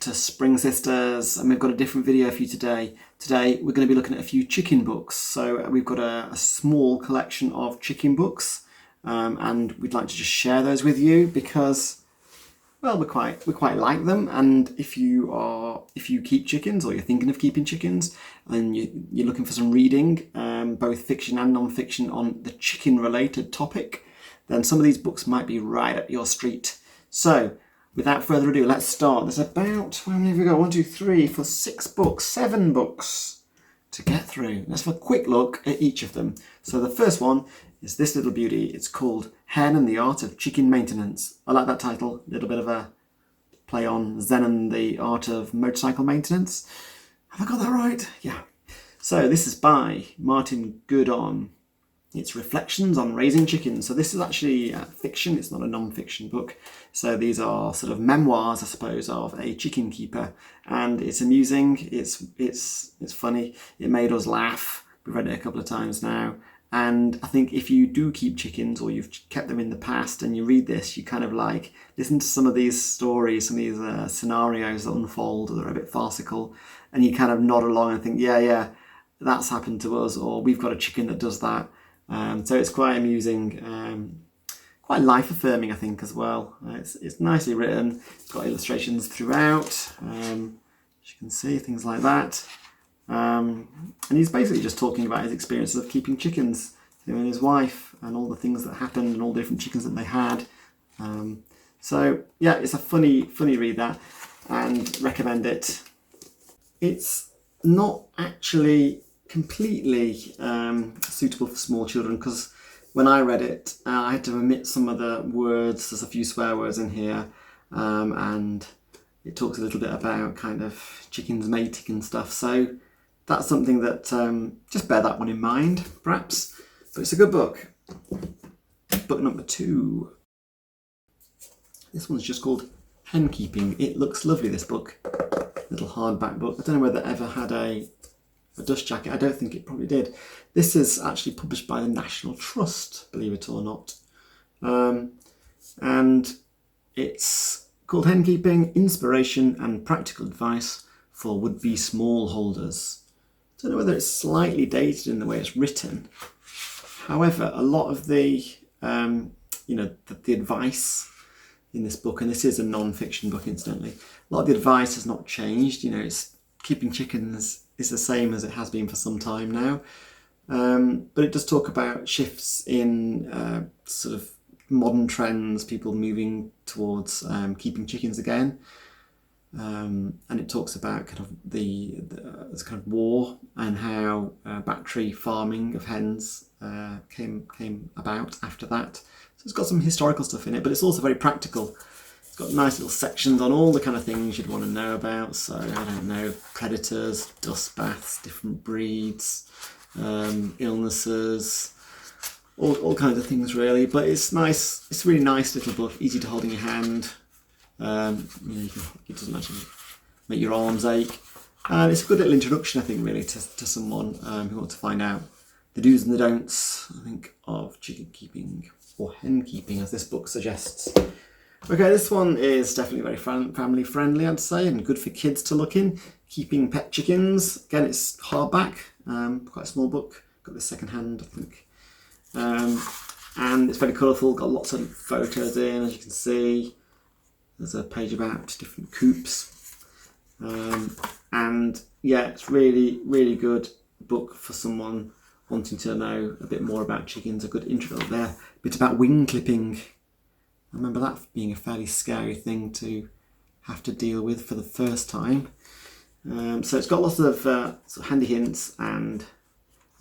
to Spring Sisters, and we've got a different video for you today. Today we're going to be looking at a few chicken books. So we've got a small collection of chicken books, and we'd like to just share those with you because, well, we quite like them. And if you keep chickens or you're thinking of keeping chickens, and you're looking for some reading, both fiction and non-fiction on the chicken-related topic, then some of these books might be right up your street. So, without further ado, let's start. There's about, how many have we got? 1, 2, 3, 4, 6 books, 7 books to get through. Let's have a quick look at each of them. So the first one is this little beauty. It's called Hen and the Art of Chicken Maintenance. I like that title. A little bit of a play on Zen and the Art of Motorcycle Maintenance. Have I got that right? Yeah. So this is by Martin Gurdon. It's Reflections on Raising Chickens. So this is actually fiction. It's not a non-fiction book. So these are sort of memoirs, I suppose, of a chicken keeper, and it's amusing. It's funny. It made us laugh. We've read it a couple of times now, and I think if you do keep chickens or you've kept them in the past and you read this, you kind of like listen to some of these stories, some of these scenarios that unfold that are a bit farcical, and you kind of nod along and think, yeah, that's happened to us, or we've got a chicken that does that. So it's quite amusing, quite life-affirming, I think, as well. It's nicely written. It's got illustrations throughout, as you can see, things like that. And he's basically just talking about his experiences of keeping chickens, him and his wife, and all the things that happened and all the different chickens that they had. So yeah, it's a funny read, that, and recommend it. It's not actually completely suitable for small children, because when I read it, I had to omit some of the words. There's a few swear words in here, and it talks a little bit about kind of chickens mating and stuff. So that's something that just bear that one in mind, perhaps. But it's a good book. Book number 2. This one's just called Henkeeping. It looks lovely, this book. Little hardback book. I don't know whether it ever had a dust jacket. I don't think it probably did. This is actually published by the National Trust, believe it or not. And it's called Henkeeping, Inspiration and Practical Advice for Would-Be Smallholders. I don't know whether it's slightly dated in the way it's written. However, a lot of the advice in this book, and this is a non-fiction book incidentally, a lot of the advice has not changed. It's keeping chickens is the same as it has been for some time now. But it does talk about shifts in sort of modern trends, people moving towards keeping chickens again. And it talks about kind of this kind of war and how battery farming of hens came about after that. So it's got some historical stuff in it, but it's also very practical. It's got nice little sections on all the kind of things you'd want to know about. So, I don't know, predators, dust baths, different breeds, illnesses, all kinds of things really. But it's nice. It's a really nice little book, easy to hold in your hand. It doesn't actually make your arms ache. And it's a good little introduction, I think, really, to someone who wants to find out the do's and the don'ts, I think, of chicken keeping, or hen keeping, as this book suggests. Okay, this one is definitely very family friendly, I'd say, and good for kids to look in. Keeping Pet Chickens. Again, it's hardback, quite a small book. Got this second hand, I think. And it's very colourful, got lots of photos in, as you can see. There's a page about different coops. And yeah, it's really, really good book for someone wanting to know a bit more about chickens. A good intro there. A bit about wing clipping. I remember that being a fairly scary thing to have to deal with for the first time. So it's got lots of sort of handy hints and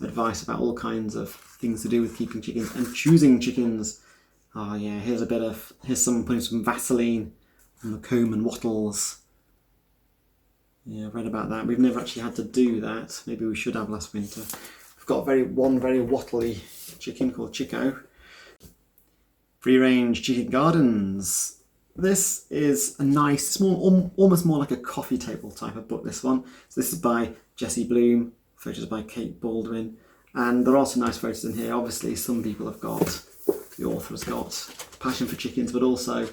advice about all kinds of things to do with keeping chickens and choosing chickens. Oh yeah, here's someone putting some Vaseline on the comb and wattles. Yeah, I've read about that. We've never actually had to do that. Maybe we should have last winter. We've got one very wattly chicken called Chico. Free-range chicken gardens. This is a nice, small, almost more like a coffee table type of book, this one. So this is by Jessi Bloom, photos by Kate Baldwin. And there are some nice photos in here. Obviously, some people have got, the author has got passion for chickens, but also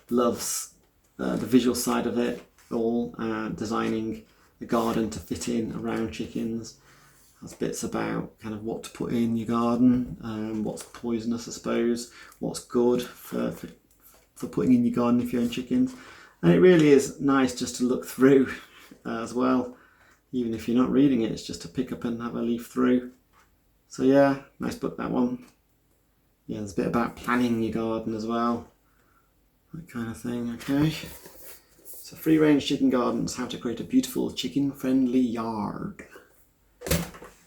loves the visual side of it. all designing a garden to fit in around chickens. Has bits about kind of what to put in your garden, what's poisonous I suppose, what's good for putting in your garden if you own chickens. And it really is nice just to look through as well. Even if you're not reading it, it's just to pick up and have a leaf through. So yeah, nice book, that one. Yeah, there's a bit about planning your garden as well. That kind of thing, okay. So Free Range Chicken Gardens, how to create a beautiful chicken friendly yard.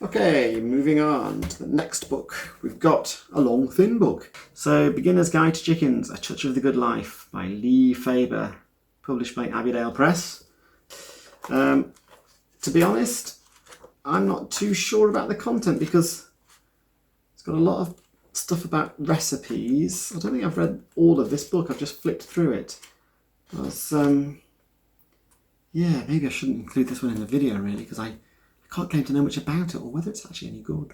Okay, moving on to the next book. We've got a long, thin book. So Beginner's Guide to Chickens, A Touch of the Good Life by Faber, published by Abbeydale Press. To be honest, I'm not too sure about the content because it's got a lot of stuff about recipes. I don't think I've read all of this book, I've just flipped through it. Yeah, maybe I shouldn't include this one in the video really, because I can't claim to know much about it or whether it's actually any good.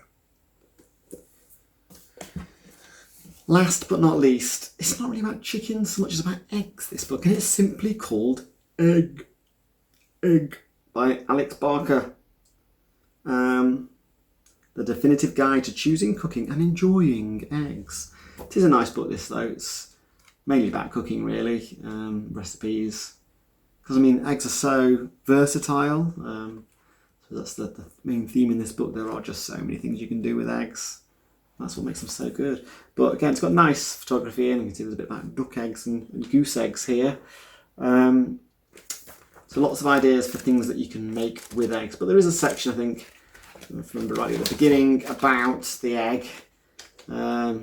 Last but not least, it's not really about chickens so much as about eggs, this book, and it's simply called Egg by Alex Barker. The Definitive Guide to Choosing, Cooking and Enjoying Eggs. It is a nice book, this though. It's mainly about cooking really, recipes. Because I mean, eggs are so versatile. So that's the main theme in this book. There are just so many things you can do with eggs. That's what makes them so good. But again, it's got nice photography in. You can see there's a bit about duck eggs and goose eggs here. So lots of ideas for things that you can make with eggs. But there is a section, I think, if I remember right at the beginning, about the egg. Let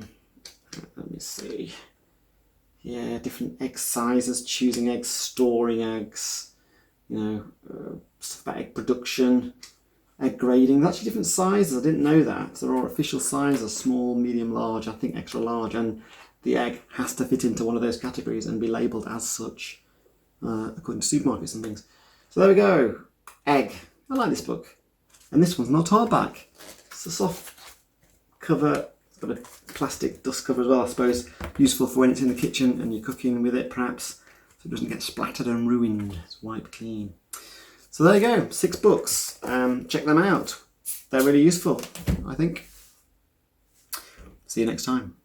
me see. Yeah, different egg sizes, choosing eggs, storing eggs, you know, stuff about egg production, egg grading. There's actually different sizes, I didn't know that. There are official sizes, small, medium, large, I think extra large, and the egg has to fit into one of those categories and be labelled as such, according to supermarkets and things. So there we go, Egg. I like this book. And this one's not hardback. It's a soft cover. It's got a plastic dust cover as well, I suppose. Useful for when it's in the kitchen and you're cooking with it, perhaps, so it doesn't get splattered and ruined. It's wiped clean. So there you go, 6 books. Check them out. They're really useful, I think. See you next time.